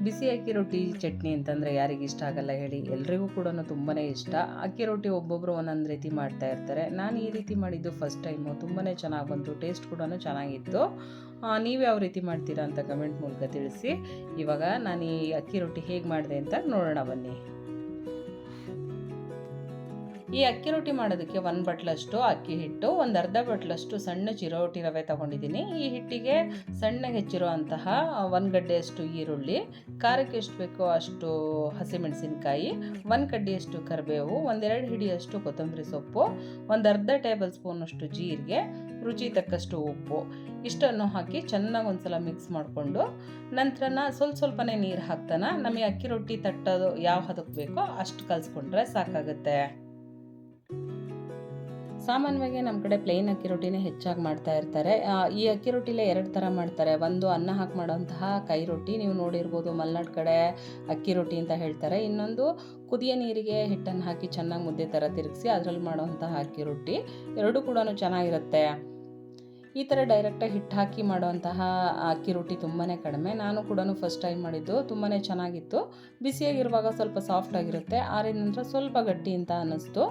ಬಿಸಿ ಅಕ್ಕಿ ರೊಟ್ಟಿ ಚಟ್ನಿ ಅಂತಂದರೆ ಯಾರಿಗೆ ಇಷ್ಟ ಆಗಲ್ಲ ಹೇಳಿ, ಎಲ್ರಿಗೂ ಕೂಡ ತುಂಬಾ ಇಷ್ಟ. ಅಕ್ಕಿ ರೊಟ್ಟಿ ಒಬ್ಬೊಬ್ಬರು ಒಂದೊಂದು ರೀತಿ ಮಾಡ್ತಾ ಇರ್ತಾರೆ. ನಾನು ಈ ರೀತಿ ಮಾಡಿದ್ದು ಫಸ್ಟ್ ಟೈಮು, ತುಂಬಾ ಚೆನ್ನಾಗಿ ಬಂತು, ಟೇಸ್ಟ್ ಕೂಡ ಚೆನ್ನಾಗಿತ್ತು. ನೀವು ಯಾವ ರೀತಿ ಮಾಡ್ತೀರಾ ಅಂತ ಕಮೆಂಟ್ ಮೂಲಕ ತಿಳಿಸಿ. ಇವಾಗ ನಾನು ಈ ಅಕ್ಕಿ ರೊಟ್ಟಿ ಹೇಗೆ ಮಾಡಿದೆ ಅಂತ ನೋಡೋಣ ಬನ್ನಿ. ಈ ಅಕ್ಕಿ ರೊಟ್ಟಿ ಮಾಡೋದಕ್ಕೆ 1 ಬಟ್ಲಷ್ಟು ಅಕ್ಕಿ ಹಿಟ್ಟು, ಒಂದು ಅರ್ಧ ಬಟ್ಲಷ್ಟು ಸಣ್ಣ ಚಿರೋಟಿ ರವೆ ತೊಗೊಂಡಿದ್ದೀನಿ. ಈ ಹಿಟ್ಟಿಗೆ ಸಣ್ಣಗೆ ಹೆಚ್ಚಿರೋ ಅಂತಹ 1 ಗಡ್ಡೆಯಷ್ಟು ಈರುಳ್ಳಿ, ಖಾರಕ್ಕೆ ಎಷ್ಟು ಬೇಕೋ ಅಷ್ಟು ಹಸಿಮೆಣಸಿನಕಾಯಿ, 1 ಕಡ್ಡಿಯಷ್ಟು ಕರಿಬೇವು, 1-2 ಹಿಡಿಯಷ್ಟು ಕೊತ್ತಂಬರಿ ಸೊಪ್ಪು, ಒಂದು ಅರ್ಧ ಟೇಬಲ್ ಸ್ಪೂನಷ್ಟು ಜೀರಿಗೆ, ರುಚಿ ತಕ್ಕಷ್ಟು ಉಪ್ಪು ಇಷ್ಟನ್ನು ಹಾಕಿ ಚೆನ್ನಾಗಿ ಒಂದ್ಸಲ ಮಿಕ್ಸ್ ಮಾಡಿಕೊಂಡು ನಂತರ ಸ್ವಲ್ಪನೇ ನೀರು ಹಾಕ್ತಾನೆ ನಮಗೆ ಅಕ್ಕಿ ರೊಟ್ಟಿ ತಟ್ಟೋದು ಯಾವ ಹದಕ್ಕೆ ಬೇಕೋ ಅಷ್ಟು ಕಲಿಸ್ಕೊಂಡ್ರೆ ಸಾಕಾಗುತ್ತೆ. ಸಾಮಾನ್ಯವಾಗಿ ನಮ್ಮ ಕಡೆ ಪ್ಲೇನ್ ಅಕ್ಕಿ ರೊಟ್ಟಿನೇ ಹೆಚ್ಚಾಗಿ ಮಾಡ್ತಾ ಇರ್ತಾರೆ. ಈ ಅಕ್ಕಿ ರೊಟ್ಟಿಲೇ 2 ಥರ ಮಾಡ್ತಾರೆ. ಒಂದು ಅನ್ನ ಹಾಕಿ ಮಾಡೋಂತಹ ಕೈ ರೊಟ್ಟಿ, ನೀವು ನೋಡಿರ್ಬೋದು ಮಲೆನಾಡು ಕಡೆ ಅಕ್ಕಿ ರೊಟ್ಟಿ ಅಂತ ಹೇಳ್ತಾರೆ. ಇನ್ನೊಂದು ಕುದಿಯ ನೀರಿಗೆ ಹಿಟ್ಟನ್ನು ಹಾಕಿ ಚೆನ್ನಾಗಿ ಮುದ್ದೆ ಥರ ತಿರುಗಿಸಿ ಅದರಲ್ಲಿ ಮಾಡೋವಂತಹ ಅಕ್ಕಿ ರೊಟ್ಟಿ. ಎರಡೂ ಕೂಡ ಚೆನ್ನಾಗಿರುತ್ತೆ. ಈ ಥರ ಡೈರೆಕ್ಟಾಗಿ ಹಿಟ್ಟು ಹಾಕಿ ಮಾಡೋವಂತಹ ಅಕ್ಕಿ ರೊಟ್ಟಿ ತುಂಬಾ ಕಡಿಮೆ. ನಾನು ಕೂಡ ಫಸ್ಟ್ ಟೈಮ್ ಮಾಡಿದ್ದು, ತುಂಬಾ ಚೆನ್ನಾಗಿತ್ತು. ಬಿಸಿಯಾಗಿರುವಾಗ ಸ್ವಲ್ಪ ಸಾಫ್ಟ್ ಆಗಿರುತ್ತೆ, ಆರಿದ ನಂತರ ಸ್ವಲ್ಪ ಗಟ್ಟಿ ಅಂತ ಅನ್ನಿಸ್ತು.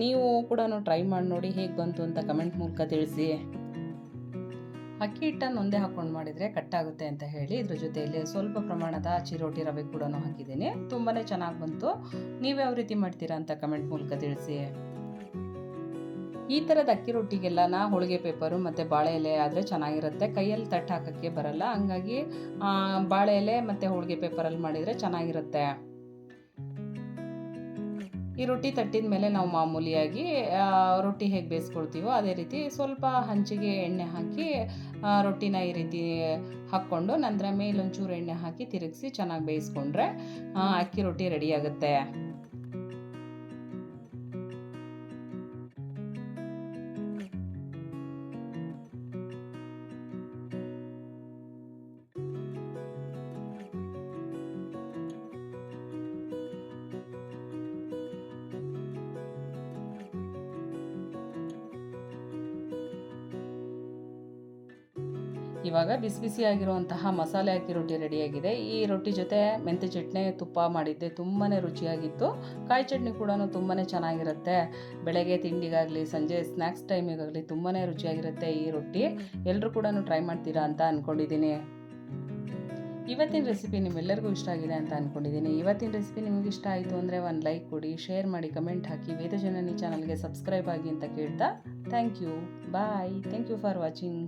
ನೀವು ಕೂಡ ಟ್ರೈ ಮಾಡಿ ನೋಡಿ ಹೇಗೆ ಬಂತು ಅಂತ ಕಮೆಂಟ್ ಮೂಲಕ ತಿಳಿಸಿ. ಅಕ್ಕಿ ಹಿಟ್ಟನ್ನು ಒಂದೇ ಹಾಕ್ಕೊಂಡು ಮಾಡಿದರೆ ಕಟ್ಟಾಗುತ್ತೆ ಅಂತ ಹೇಳಿ ಇದ್ರ ಜೊತೆಯಲ್ಲಿ ಸ್ವಲ್ಪ ಪ್ರಮಾಣದ ಚಿರೋಟಿ ರವೆ ಕೂಡ ಹಾಕಿದ್ದೀನಿ. ತುಂಬಾ ಚೆನ್ನಾಗಿ ಬಂತು. ನೀವು ಯಾವ ರೀತಿ ಮಾಡ್ತೀರಾ ಅಂತ ಕಮೆಂಟ್ ಮೂಲಕ ತಿಳಿಸಿ. ಈ ಥರದ ಅಕ್ಕಿ ರೊಟ್ಟಿಗೆಲ್ಲ ಹೋಳಿಗೆ ಪೇಪರು ಮತ್ತು ಬಾಳೆ ಎಲೆ ಆದರೆ ಚೆನ್ನಾಗಿರುತ್ತೆ. ಕೈಯಲ್ಲಿ ತಟ್ಟು ಹಾಕೋಕ್ಕೆ ಬರಲ್ಲ, ಹಂಗಾಗಿ ಬಾಳೆ ಎಲೆ ಮತ್ತು ಹೋಳಿಗೆ ಪೇಪರಲ್ಲಿ ಮಾಡಿದರೆ ಚೆನ್ನಾಗಿರುತ್ತೆ. ಈ ರೊಟ್ಟಿ ತಟ್ಟಿದ ಮೇಲೆ ನಾವು ಮಾಮೂಲಿಯಾಗಿ ರೊಟ್ಟಿ ಹೇಗೆ ಬೇಯಿಸ್ಕೊಳ್ತೀವೋ ಅದೇ ರೀತಿ ಸ್ವಲ್ಪ ಹಂಚಿಗೆ ಎಣ್ಣೆ ಹಾಕಿ ರೊಟ್ಟಿನ ಈ ರೀತಿ ಹಾಕ್ಕೊಂಡು ನಂತರ ಮೇಲೊಂಚೂರು ಎಣ್ಣೆ ಹಾಕಿ ತಿರುಗಿಸಿ ಚೆನ್ನಾಗಿ ಬೇಯಿಸ್ಕೊಂಡ್ರೆ ಅಕ್ಕಿ ರೊಟ್ಟಿ ರೆಡಿ ಆಗುತ್ತೆ. ಇವಾಗ ಬಿಸಿ ಬಿಸಿಯಾಗಿರುವಂತಹ ಮಸಾಲೆ ಅಕ್ಕಿ ರೊಟ್ಟಿ ರೆಡಿಯಾಗಿದೆ. ಈ ರೊಟ್ಟಿ ಜೊತೆ ಮೆಂತ್ಯ ಚಟ್ನಿ ತುಪ್ಪ ಮಾಡಿದ್ದೆ, ತುಂಬಾ ರುಚಿಯಾಗಿತ್ತು. ಕಾಯಿ ಚಟ್ನಿ ಕೂಡ ತುಂಬಾ ಚೆನ್ನಾಗಿರುತ್ತೆ. ಬೆಳಗ್ಗೆ ತಿಂಡಿಗಾಗಲಿ ಸಂಜೆ ಸ್ನ್ಯಾಕ್ಸ್ ಟೈಮಿಗಾಗಲಿ ತುಂಬಾ ರುಚಿಯಾಗಿರುತ್ತೆ ಈ ರೊಟ್ಟಿ. ಎಲ್ಲರೂ ಕೂಡ ಟ್ರೈ ಮಾಡ್ತೀರಾ ಅಂತ ಅಂದ್ಕೊಂಡಿದ್ದೀನಿ. ಇವತ್ತಿನ ರೆಸಿಪಿ ನಿಮ್ಮೆಲ್ಲರಿಗೂ ಇಷ್ಟ ಆಗಿದೆ ಅಂತ ಅಂದ್ಕೊಂಡಿದ್ದೀನಿ. ಇವತ್ತಿನ ರೆಸಿಪಿ ನಿಮಗೆ ಇಷ್ಟ ಆಯಿತು ಅಂದರೆ ಒಂದು ಲೈಕ್ ಕೊಡಿ, ಶೇರ್ ಮಾಡಿ, ಕಮೆಂಟ್ ಹಾಕಿ, ವೇದಜನನಿ ಚಾನಲ್ಗೆ ಸಬ್ಸ್ಕ್ರೈಬ್ ಆಗಿ ಅಂತ ಕೇಳ್ತಾ thank you. Bye. Thank you for watching.